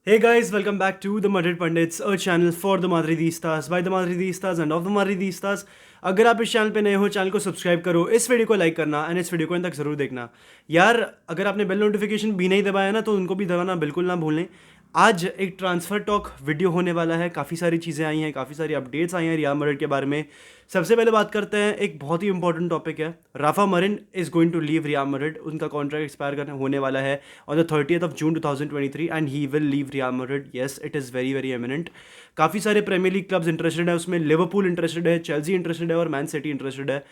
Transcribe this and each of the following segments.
Hey guys, welcome back to the Madrid Pundits, a channel for the Madridistas, by the Madridistas and of the Madridistas. अगर आप इस channel पे नए हो, channel को subscribe करो, इस वीडियो को लाइक करना एंड इस वीडियो को अंत तक जरूर देखना। यार, अगर आपने बेल नोटिफिकेशन भी नहीं दबाया ना, तो उनको भी दबाना बिल्कुल ना भूलें। आज एक ट्रांसफ़र टॉक वीडियो होने वाला है, काफ़ी सारी चीज़ें आई हैं, काफ़ी सारी अपडेट्स आई हैं रियल मैड्रिड के बारे में। सबसे पहले बात करते हैं, एक बहुत ही इंपॉर्टेंट टॉपिक है। Rafa Marin is going to leave Real Madrid. उनका कॉन्ट्रैक्ट एक्सपायर करने होने वाला है on the 30th of June 2023 and he will leave Real Madrid. Yes, it is very very eminent. काफ़ी सारे प्रीमियर लीग क्लब्स इंटरेस्टेड है उसमें। Liverpool interested है, चेल्सी इंटरेस्टेड है और मैन सिटी इंटरेस्टेड है।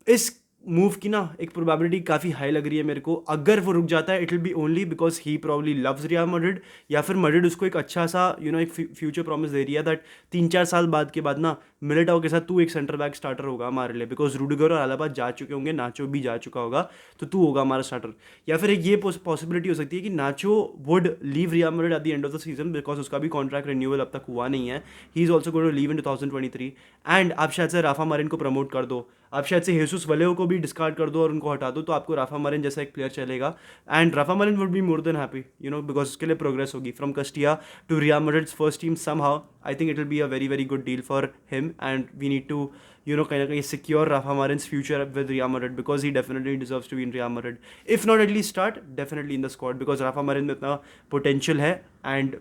इस मूव की ना एक प्रोबेबिलिटी काफ़ी हाई लग रही है मेरे को। अगर वो रुक जाता है, it will B only because he probably loves real Madrid, या फिर मैड्रिड उसको एक अच्छा सा एक फ्यूचर प्रॉमिस दे रही है दैट 3-4 साल बाद के बाद ना मिलिटाओ के साथ तू एक सेंटर बैक स्टार्टर होगा हमारे लिए, बिकॉज रूडिगर और अलाबा जा चुके होंगे, नाचो भी जा चुका होगा, तो तू होगा हमारा स्टार्टर। या फिर एक ये पॉसिबिलिटी हो सकती है कि Nacho would leave Real Madrid at the end of the season, because उसका भी कॉन्ट्रैक्ट रिन्यूअल अब तक हुआ नहीं है। He is also going to leave in 2023 and आप शायद से राफा मारिन को प्रमोट कर दो, आप शायद से हेसुस वलेओ को भी डिस्कार्ड कर दो और उनको हटा दो, तो आपको राफा मरिन जैसा एक प्लेयर चलेगा। And Rafa Marin would be more than happy, because उसके लिए प्रोग्रेस होगी from Castilla to Real Madrid's first team somehow. I think it will be a very very good deal for him and we need to कहीं ना कहीं secure Rafa Marin's future with Real Madrid, because he definitely deserves to be in Real Madrid, if not at least start definitely in the squad, because Rafa Marin में इतना potential है। And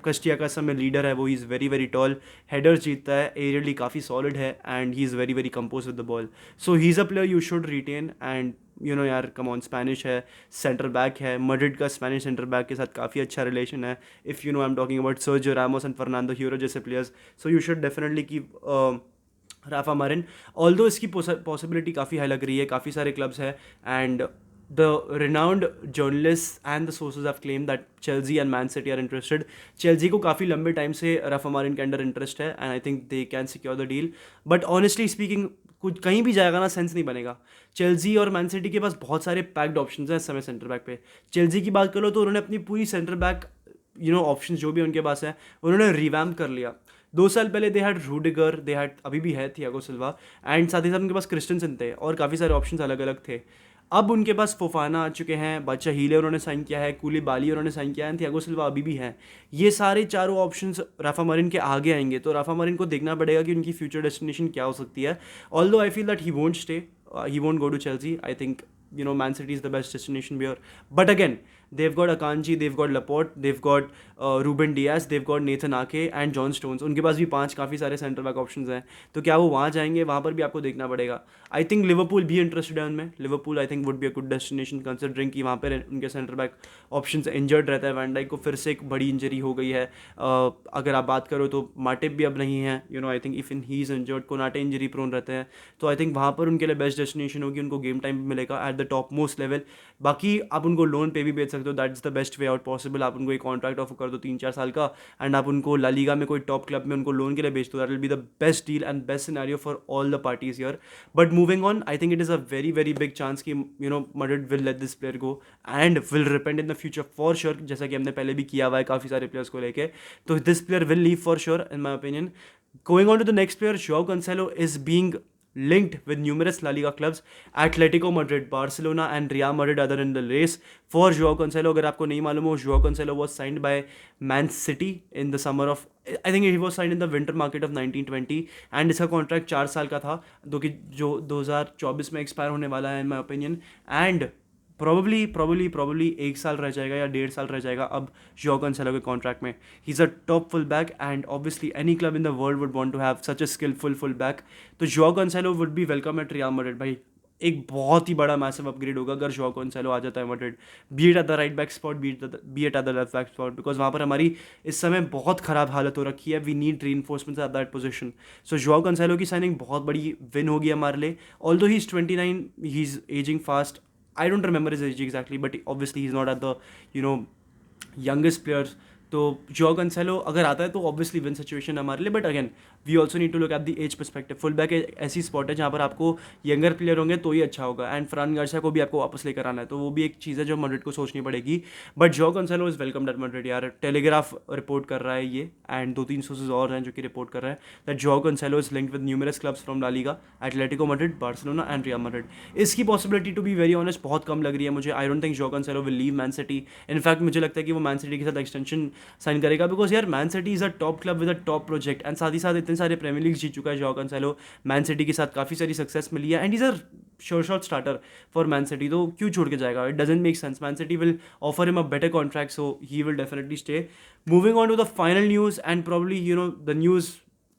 कस्टिया का समय leader है वो, he is very very tall, header जीतता है, aerially काफ़ी सॉलिड है and he is very very compose with the ball. So he is a player you should retain. And यार कम ऑन, स्पेनिश है, सेंटर बैक है, Madrid का Spanish centre back के साथ काफ़ी अच्छा रिलेशन है। If I am talking about Sergio Ramos and Fernando Hierro जैसे players, so you should definitely keep Rafa Marin. Although इसकी पॉसिबिलिटी काफ़ी हाई लग रही है, काफ़ी सारे क्लब्स हैं and the renowned journalists and the sources have claimed that Chelsea and Man City are interested. Chelsea को काफ़ी लंबे टाइम से राफा मारिन के अंडर इंटरेस्ट है and I think they can secure the deal, but honestly speaking कुछ कहीं भी जाएगा ना सेंस नहीं बनेगा। चेल्सी और मैन सिटी के पास बहुत सारे पैक्ड ऑप्शन हैं इस समय सेंटर बैक पे। चेल्सी की बात करो तो उन्होंने अपनी पूरी सेंटर बैक ऑप्शन जो भी उनके पास है उन्होंने रिवैम्प कर लिया। 2 साल पहले they had Rudiger, they had, अभी भी है थियागो सिल्वा, एंड साथ ही साथ उनके पास क्रिस्टनसन थे और काफ़ी सारे ऑप्शन अलग अलग थे। अब उनके पास फोफाना आ चुके हैं, बादशाह हीले उन्होंने साइन किया है, कूलीबाली उन्होंने साइन किया है, थियागो सिल्वा अभी भी हैं। ये सारे चारों ऑप्शंस राफा मरिन के आगे आएंगे, तो राफा मरिन को देखना पड़ेगा कि उनकी फ्यूचर डेस्टिनेशन क्या हो सकती है। Although I feel that he won't stay, he won't go to Chelsea. I think Man City is the best destination here. But again, they've got Akanji, they've got Laporte, they've got Ruben Diaz, they've got Nathan Ake and John Stones. उनके पास भी 5 काफ़ी सारे centre back options हैं, तो क्या वो वहाँ जाएंगे? वहाँ पर भी आपको देखना पड़ेगा। आई थिंक लिवरपूल भी इंटरेस्टेड है उनमें। Liverpool I think would be a good destination considering कि वहाँ पर उनके सेंटर बैक ऑप्शंस इंजर्ड रहता है। वैन डाइक को फिर से एक बड़ी इंजरी हो गई है। अगर आप बात करो तो माटिप भी अब नहीं है। I think if in he is injured, Konate injury prone रहते हैं, तो आई थिंक वहाँ पर उनके लिए बेस्ट डेस्टिनेशन होगी, उनको गेम टाइम मिलेगा at the top most level. बाकी आप उनको लोन पे भी बेच सकते हो, that is the best way out possible. आप उनको एक कॉन्ट्रैक्ट ऑफर कर दो 3-4 साल का एंड आप उनको ला लीगा में कोई टॉप क्लब में उनको लोन के लिए बेच दो, that will be the best deal and best scenario for all the parties here. But moving on, I think it is a very very big chance कि Madrid will let this player go and will repent in the future for sure, जैसा कि हमने पहले भी किया हुआ है काफ़ी सारे प्लेयर्स को लेके। तो this player will leave for sure in my opinion. Going on to the next player, Joao Cancelo is being linked with numerous La Liga clubs. Atletico Madrid, Barcelona and Real Madrid are in the race for Joao Cancelo. अगर आपको नहीं मालूम हो, Joao Cancelo was signed by Man City in the summer of, I think he was signed in the winter market of 1920 and इसका contract 4 साल का था, जो 2024 में एक्सपायर होने वाला है इन माई ओपिनियन। एंड प्रॉबली 1 साल रह जाएगा या 1.5 साल रह जाएगा अब जोआ कैंसेलो के कॉन्ट्रैक्ट में। He is a top full back and obviously any club in the world would want to have such a skilful full back, तो Joao Cancelo would be welcome at Real Madrid. भाई, एक बहुत ही बड़ा massive upgrade होगा अगर जोआ Cancelo आ जाता है Madrid, B it at the right back spot, B it at the left back spot, because वहाँ पर हमारी इस समय बहुत ख़राब हालत हो रखी है। We need reinforcements at that position. So Joao Cancelo की साइनिंग बहुत बड़ी विन होगी हमारे लिए। Although he is 29, he is ageing fast. I don't remember his age exactly, but obviously he's not at the youngest players. तो Joao Cancelo अगर आता है तो ऑब्वियसली विन सिचुएशन है हमारे लिए, but again we also need to look at the age perspective. Full back ऐसी spot है जहाँ पर आपको यंगर प्लेयर होंगे तो ही अच्छा होगा, एंड फ्रान गार्सिया को भी आपको वापस लेकर आना है, तो वो भी एक चीज़ है जो मैड्रिड को सोचनी पड़ेगी। But Joao Cancelo is welcome at Madrid. यार, टेलीग्राफ रिपोर्ट कर रहा है ये, एंड 2-3 सोर्सेज और हैं जो कि रिपोर्ट कर रहे हैं that Joao Cancelo is linked with numerous clubs from La Liga, Atletico Madrid, Barcelona and Real Madrid. इसकी possibility to be very honest बहुत कम लग रही है मुझे। I don't think Joao Cancelo will leave Man City. In fact मुझे लगता है कि वो मैन सिटी के साथ एक्सटेंशन साइन करेगा, बिकॉज यार Man City is a top club with a top project, and साथ ही साथ इतने सारे प्रीमियर लीग जीत चुका है जॉ कैंसेलो, मैन सिटी के साथ काफ़ी सारी सक्सेस मिली है, and is a sure shot starter for Man City, तो क्यों छोड़ के जाएगा? It doesn't make sense. Man City will offer him a better contract, so he will definitely stay. Moving on to the final news, and probably the news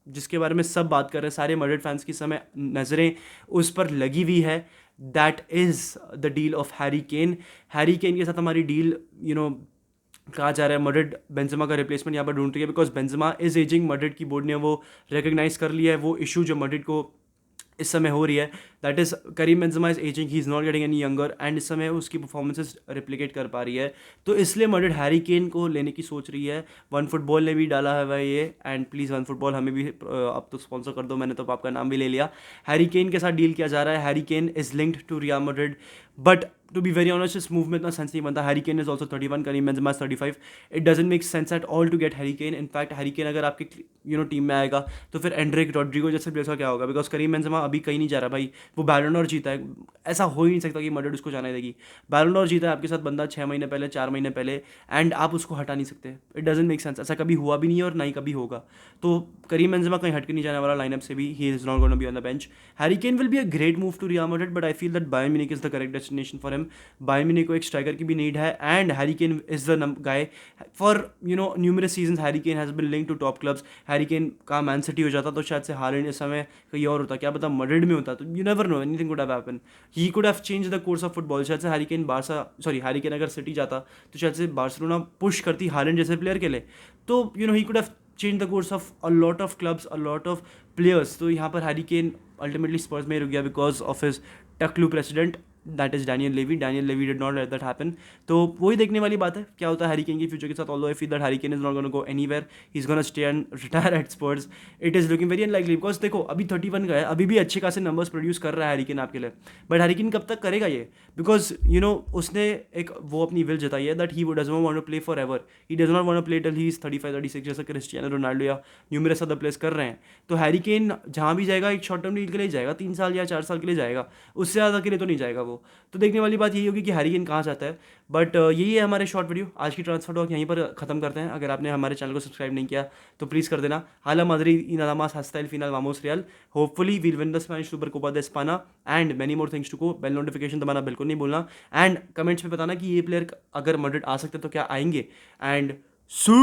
जिसके बारे में सब बात कर रहे हैं, सारे मैड्रिड फैंस की समय नज़रें उस पर लगी हुई है, that is the deal of Harry Kane. Harry Kane के साथ हमारी डील कहा जा रहा है, मैड्रिड बेंजेमा का रिप्लेसमेंट यहाँ पर ढूंढ रही है, because Benzema is ageing. Madrid की बोर्ड ने वो रिकग्नाइज कर लिया है, वो इशू जो मैड्रिड को इस समय हो रही है, that is Karim Benzema is ageing, he is not getting any younger, and इस समय उसकी परफॉर्मेंसेस रिप्लिकेट कर पा रही है. तो इसलिए मैड्रिड हैरी केन को लेने की सोच रही है. वन फुटबॉल ने भी डाला है भाई ये, एंड प्लीज़ वन फुटबॉल हमें भी अब तो स्पॉन्सर कर दो, मैंने तो आपका नाम भी ले लिया. हैरी केन के साथ डील किया जा रहा है. Harry Kane is linked to Real Madrid, but to be very honest इस मूव में इतना सेंस नहीं बनता. Harry Kane is also 31, Karim Benzema 35. It doesn't make sense at all to get Harry Kane. In fact Harry Kane अगर आपकी team में आएगा तो फिर एंड्रिक रॉड्रिगो जैसे प्लेयर का क्या होगा, बिकॉज करीम बेंजेमा अभी कहीं नहीं जा रहा भाई, वो बैलन डॉर जीता है. ऐसा हो ही नहीं सकता कि मैड्रिड उसको जाने देगी. बैलन डॉर जीता है आपके साथ बंदा 6 महीने पहले, 4 महीने पहले, एंड आप उसको हटा नहीं सकते. It doesn't make sense. ऐसा कभी हुआ भी नहीं है और ना ही कभी होगा. तो करीम बेंजेमा कहीं हट के नहीं जाने वाला लाइनअप से भी. He is not gonna be on the bench. Harry Kane will be a great move to Real Madrid, but I feel that Bayern Munich is the correct destination for him. Bayern Munich को एक striker की भी need है, and Harry Kane is the guy for numerous season. Harry Kane has been linked to top clubs. Harry Kane का Man city हो जाता तो शायद से हालैंड इस समय कहीं और होता, क्या पता मैड्रिड में होता. तो you never know, anything could have happen. He could have change the course of football. शायद से हैरी केन अगर सिटी जाता तो शायद से बार्सिलोना पुश करती हालैंड जैसे प्लेयर के लिए. तो he could have change the course of a lot of clubs, a lot of players. तो यहाँ पर हैरी केन अल्टीमेटली स्पर्स में रुक गया बिकॉज ऑफ हिज टकलू president, that is Daniel Levy. Daniel Levy did not let that happen. तो वही देखने वाली बात है क्या होता है हैरी केन के फ्यूचर के साथ. Although I feel that Harry Kane is not gonna go anywhere, he is gonna stay and retire at Spurs. It is looking very unlikely, because देखो अभी 31 का है, अभी भी अच्छे खासे नंबर्स प्रोड्यूस कर रहा है हैरी केन आपके लिए, बट हैरी केन कब तक करेगा ये? बिकॉज उसने एक वो अपनी विल जताई है that he does not want to play forever. He does not want to play till he is 35 36 जैसा क्रिस्टियानो रोनाल्डो या न्यूमरस अदर प्लेयर्स कर रहे हैं. तो हैरी केन जहाँ भी जाएगा एक शॉर्ट टर्म डील के लिए जाएगा, 3 साल या 4 साल के लिए जाएगा, उससे ज़्यादा के लिए तो नहीं जाएगा वो. तो देखने वाली बात यही होगी कि हैरी केन कहाँ जाता है. बट यही है हमारे शॉर्ट वीडियो. आज की ट्रांसफर टॉक यहीं पर खत्म करते हैं. अगर आपने हमारे चैनल को सब्सक्राइब नहीं किया तो प्लीज़ कर देना. हाला Madrid y nada más hasta el final vamos Real. Hopefully we'll win the Spanish Super Copa de España and many more things to go. Bell notification दबाना बिल्कुल नहीं भूलना, एंड कमेंट्स में बताना कि ये प्लेयर अगर मैड्रिड आ सकते तो क्या आएंगे. एंड सू